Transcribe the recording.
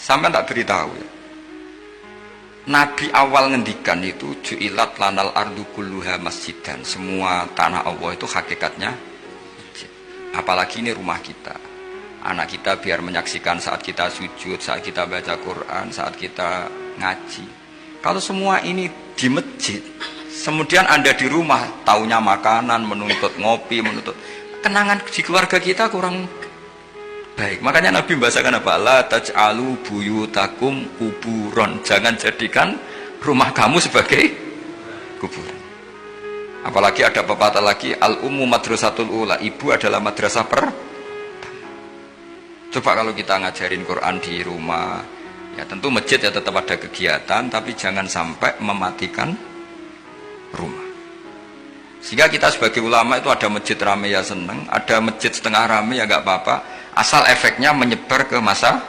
Sampai tak beritahu ya. Nabi awal ngendikan itu ju'ilat lanal ardu kulluha masjidan. Semua tanah Allah itu hakikatnya masjid. Apalagi ini rumah kita. Anak kita biar menyaksikan saat kita sujud, saat kita baca Quran, saat kita ngaji. Kalau semua ini di masjid, kemudian Anda di rumah taunya makanan, menuntut ngopi, menuntut kenangan di keluarga kita kurang baik. Makanya Nabi membahasakan apa? La taj'alu buyutakum kuburon. Jangan jadikan rumah kamu sebagai kuburan. Apalagi ada pepatah lagi, al-ummu madrasatul ula. Ibu adalah madrasah pertama. Coba kalau kita ngajarin Quran di rumah, ya tentu masjid ya tetap ada kegiatan, tapi jangan sampai mematikan rumah. Sehingga kita sebagai ulama itu ada masjid rame ya seneng, ada masjid setengah rame ya nggak apa-apa, asal efeknya menyebar ke masa